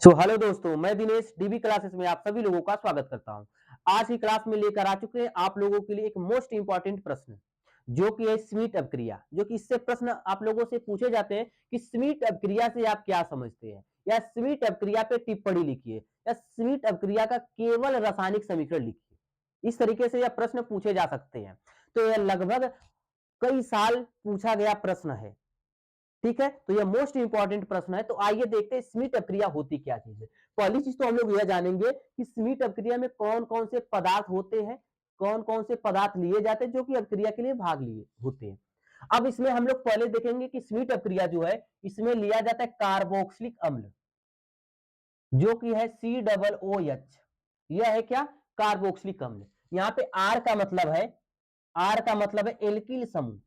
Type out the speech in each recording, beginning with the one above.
Hello दोस्तों, मैं Dinesh dB classes में आप सभी लोगों का स्वागत करता हूं। आज की क्लास में लेकर आ चुके हैं आप लोगों के लिए एक मोस्ट इंपॉर्टेंट प्रश्न, जो कि है स्मीट अपक्रिया। जो कि इससे प्रश्न आप लोगों से पूछे जाते हैं कि स्मीट अपक्रिया से आप क्या समझते हैं, या स्मीट अपक्रिया पे टिप्पणी लिखिए, या स्मीट अपक्रिया का केवल रासायनिक समीकरण लिखिए। इस तरीके से यह प्रश्न पूछे जा सकते हैं। तो यह लगभग कई साल पूछा गया प्रश्न है। ठीक है, तो यह मोस्ट इंपॉर्टेंट प्रश्न है। तो आइए देखते हैं स्मीट अपक्रिया होती क्या चीज है। पहली चीज तो हम लोग यह जानेंगे कि स्मीट अपक्रिया में कौन कौन से पदार्थ होते हैं, कौन कौन से पदार्थ लिए जाते हैं जो कि अपक्रिया के लिए भाग लिए होते हैं। अब इसमें हम लोग पहले देखेंगे कि स्मीट अपक्रिया जो है, इसमें लिया जाता है कार्बोक्सिलिक अम्ल, जो कि है COOH। यह है क्या? कार्बोक्सिलिक अम्ल। यहाँ पे आर का मतलब है, आर का मतलब है एल्किल समूह।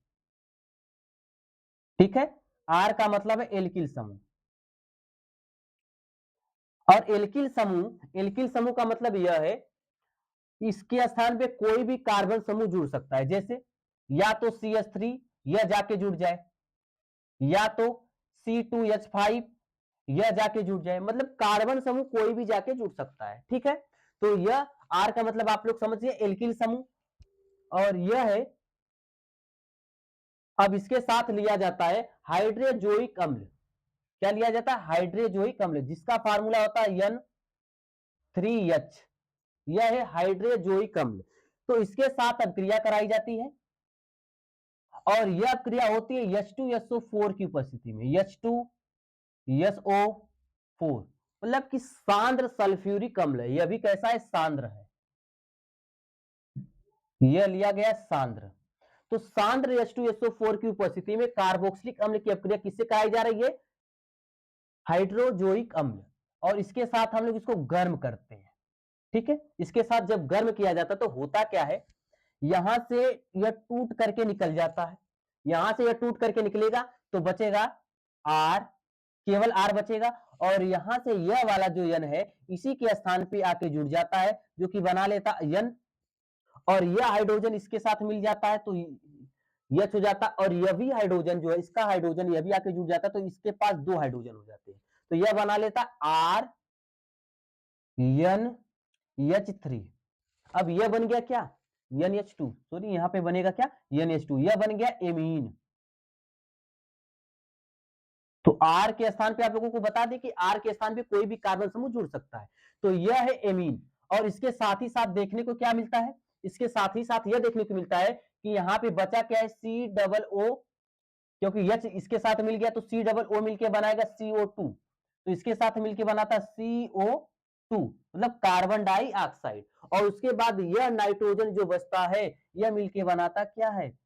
ठीक है, आर का मतलब है एल्किल समूह। और एल्किल समूह का मतलब यह है कि इसके स्थान पे कोई भी कार्बन समूह जुड़ सकता है। जैसे या तो CH3 यह जाके जुड़ जाए, या तो C2H5 यह जाके जुड़ जाए। मतलब कार्बन समूह कोई भी जाके जुड़ सकता है। ठीक है, तो यह आर का मतलब आप लोग समझिए एल्किल समूह। और यह है, अब इसके साथ लिया जाता है हाइड्रोजोइक अम्ल। क्या लिया जाता है? हाइड्रोजोइक अम्ल, जिसका फार्मूला होता है N3H। यह है हाइड्रोजोइक अम्ल। तो इसके साथ अभिक्रिया कराई जाती है, और यह अभिक्रिया होती है H2SO4 की उपस्थिति में। H2SO4 मतलब कि सांद्र सल्फ्यूरिक अम्ल है। यह भी कैसा है? सांद्र है। यह लिया गया सांद्र। तो सांद्र H2SO4 की उपस्थिति में कार्बोक्सिलिक अम्ल की अभिक्रिया किससे कराई जा रही है? हाइड्रोजोइक अम्ल। और इसके साथ हम लोग इसको गर्म करते हैं। ठीक है, इसके साथ जब गर्म किया जाता है तो होता क्या है, यहां से यह टूट करके निकल जाता है। यहां से यह टूट करके निकलेगा तो बचेगा आर, केवल आर बचेगा। और यहां से यह वाला जो यन है, इसी के स्थान पे आके जुड़ जाता है, जो कि बना लेता यन। और यह हाइड्रोजन इसके साथ मिल जाता है तो यच हो जाता। और यह भी हाइड्रोजन जो है, इसका हाइड्रोजन यह भी आके जुड़ जाता, तो इसके पास दो हाइड्रोजन हो जाते हैं। तो यह बना लेता आर NH3। अब यह बन गया क्या? NH2। सॉरी, यहां पे बनेगा क्या? NH2। यह बन गया एमीन। तो आर के स्थान पे आप लोगों को बता दें कि आर के स्थान पे कोई भी कार्बन समूह जुड़ सकता है। तो यह है एमीन। और इसके साथ ही साथ देखने को क्या मिलता है? इसके साथ ही साथ यह देखने को मिलता है कि यहाँ पे बचा क्या है? COO। क्योंकि H इसके साथ मिल गया तो COO मिलके बनाएगा CO2। तो इसके साथ मिलके बनाता CO2, मतलब कार्बन डाइऑक्साइड। और उसके बाद यह नाइट्रोजन जो बचता है, यह मिलके बनाता क्या है?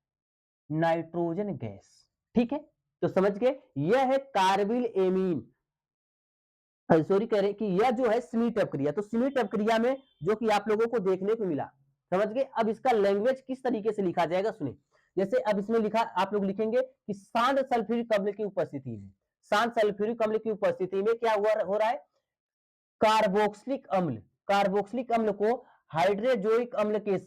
Nitrogen gas. ठीक है, तो समझ गए, यह है कार्बिल एमीन। सॉरी, कह रहे कि यह जो है स्मीट अपक्रिया। तो स्मीट अपक्रिया में जो कि आप लोगों को देखने को मिला, समझ गए। अब इसका लैंग्वेज किस तरीके से लिखा जाएगा सुने। जैसे अब इसमें लिखा, आप लोग लिखेंगे कि सांद्र सल्फ्यूरिक अम्ल की उपस्थिति में, सांद्र सल्फ्यूरिक अम्ल की उपस्थिति में क्या हो रहा है? कार्बोक्सिलिक अम्ल, कार्बोक्सिलिक अम्ल को हाइड्रोजोइक अम्ल के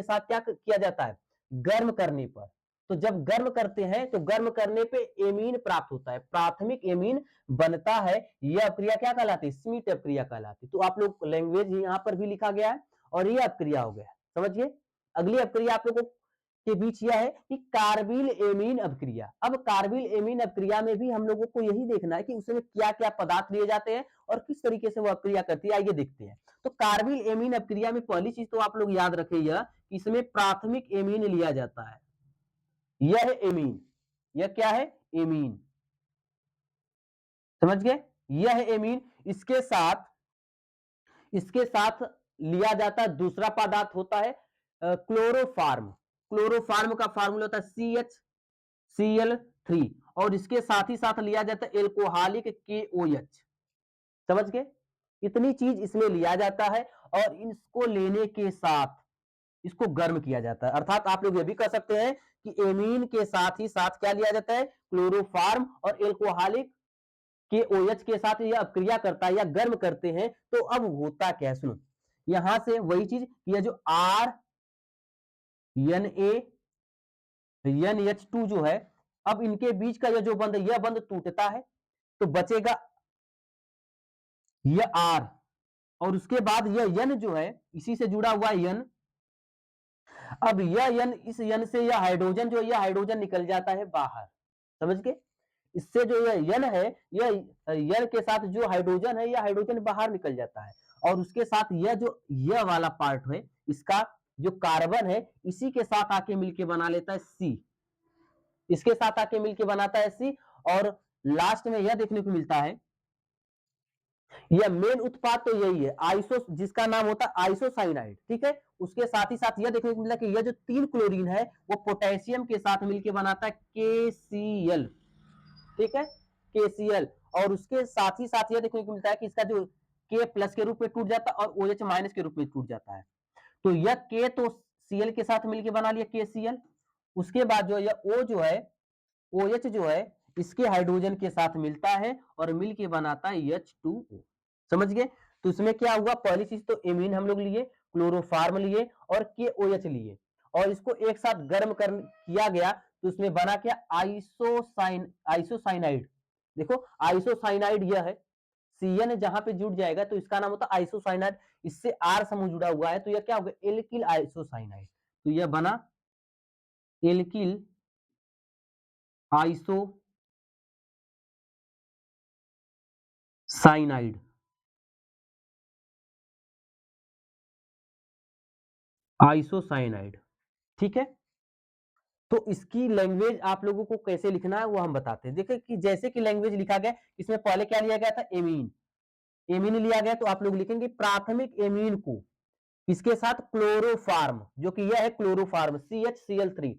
साथ क्या किया जाता है? गर्म करने पर। तो जब गर्म करते हैं तो गर्म करने पे एमीन प्राप्त होता है, प्राथमिक एमीन बनता है। यह अपक्रिया क्या कहलाती है? स्मीट अपक्रिया कहलाती है। तो आप लोग लैंग्वेज यहां पर भी लिखा गया है, और यह अपक्रिया हो गया। समझिए, अगली अपक्रिया आप लोगों के बीच यह है कि कार्बिल एमीन अपक्रिया। अब कार्बिल एमीन अपक्रिया में भी हम लोगों को यही देखना है कि उसमें क्या क्या पदार्थ लिए जाते हैं और किस तरीके से वो अपक्रिया करती है। आइए देखते हैं। तो कार्बिल एमीन अपक्रिया में पहली चीज तो आप लोग याद रखें, यह इसमें प्राथमिक एमीन लिया जाता है। यह है एमीन। यह क्या है? एमीन। समझ गए, यह है एमीन। इसके साथ लिया जाता है दूसरा पदार्थ होता है क्लोरोफार्म। क्लोरोफार्म का फार्मूला होता है CHCl3। और इसके साथ ही साथ लिया जाता है एल्कोहलिक KOH। समझ गए, इतनी चीज इसमें लिया जाता है। और इसको लेने के साथ इसको गर्म किया जाता है। अर्थात आप लोग ये भी कह सकते हैं कि एमीन के साथ ही साथ क्या लिया जाता है? क्लोरोफार्म और एल्कोहलिक KOH के साथ यह अपक्रिया करता है या गर्म करते हैं। तो अब होता क्या है सुनो, यहां से वही चीज, यह जो RNA NH2 जो है, अब इनके बीच का यह जो बंध, यह बंध टूटता है तो बचेगा यह आर, और उसके बाद यह यन जो है इसी से जुड़ा हुआ यन। अब यह यन, इस यन से यह हाइड्रोजन जो है, यह हाइड्रोजन निकल जाता है बाहर, समझ गए। इससे जो यह यन है, यह यन के साथ जो हाइड्रोजन है, यह हाइड्रोजन बाहर निकल जाता है, और उसके साथ यह जो यह वाला पार्ट है, इसका जो कार्बन है, इसी के साथ आके मिलके बना लेता है सी, इसके साथ आके मिलके बनाता है सी। और लास्ट में यह देखने को मिलता है, यह मेन उत्पाद तो यही है आइसो, जिसका नाम होता है आइसोसाइनाइड, ठीक है। उसके साथ ही साथ यह देखने को मिलता है कि यह जो 3 क्लोरीन है वो पोटेशियम के साथ मिलकर बनाता है KCl, ठीक है, KCl। और उसके साथ ही साथ यह देखने को मिलता है कि इसका जो K प्लस के रूप में टूट जाता है और OH माइनस के रूप में टूट जाता है। तो यह K तो Cl के साथ मिलकर बना लिया KCl। उसके बाद जो यह O जो है, OH जो है, इसके हाइड्रोजन के साथ मिलता है और मिलके बनाता है H2O, समझ गए। तो इसमें क्या हुआ, पहली चीज तो एमीन हम लोग लिए, क्लोरोफार्म लिए और KOH लिए, और इसको एक साथ गर्म कर किया गया, तो इसमें बना क्या, आइसोसाइनाइड। देखो आइसोसाइनाइड यह है, CN जहां पे जुड़ जाएगा तो इसका नाम होता है आइसोसाइनाइड, इससे R समूह जुड़ा हुआ है तो यह क्या होगा, एल्किल आइसोसाइनाइड। तो यह बना एल्किल आइसोसाइनाइड, आइसोसाइनाइड, ठीक है। तो इसकी लैंग्वेज आप लोगों को कैसे लिखना है वो हम बताते हैं। देखिए कि जैसे कि लैंग्वेज लिखा गया, इसमें पहले क्या लिया गया था, एमीन, एमीन लिया गया, तो आप लोग लिखेंगे प्राथमिक एमीन को इसके साथ क्लोरोफार्म, जो कि यह है क्लोरोफार्म CHCl3,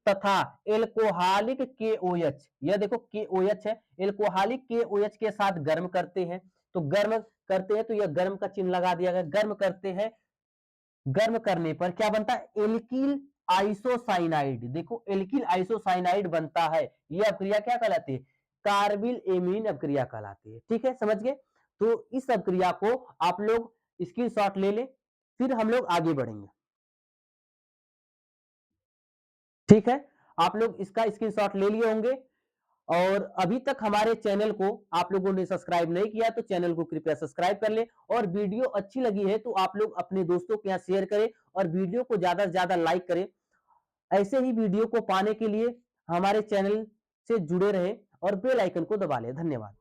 तथा एल्कोहलिक KOH, यह देखो KOH है, एल्कोहलिक KOH के साथ गर्म करते हैं। तो गर्म करते हैं तो यह गर्म का चिन्ह लगा दिया गया, गर्म करते हैं, गर्म करने पर क्या बनता है, एल्किल आइसोसाइनाइड। देखो एल्किल आइसोसाइनाइड बनता है, यह अभिक्रिया क्या कहलाती है, कार्बिल एमीन अभिक्रिया कहलाती है, ठीक है, समझ गए। तो इस अभिक्रिया को आप लोग स्क्रीनशॉट ले ले, फिर हम लोग आगे बढ़ेंगे, ठीक है। आप लोग इसका स्क्रीनशॉट ले लिए होंगे, और अभी तक हमारे चैनल को आप लोगों ने सब्सक्राइब नहीं किया तो चैनल को कृपया सब्सक्राइब कर ले, और वीडियो अच्छी लगी है तो आप लोग अपने दोस्तों के यहाँ शेयर करें और वीडियो को ज्यादा से ज्यादा लाइक करें। ऐसे ही वीडियो को पाने के लिए हमारे चैनल से जुड़े रहे और बेल आइकन को दबा लें। धन्यवाद।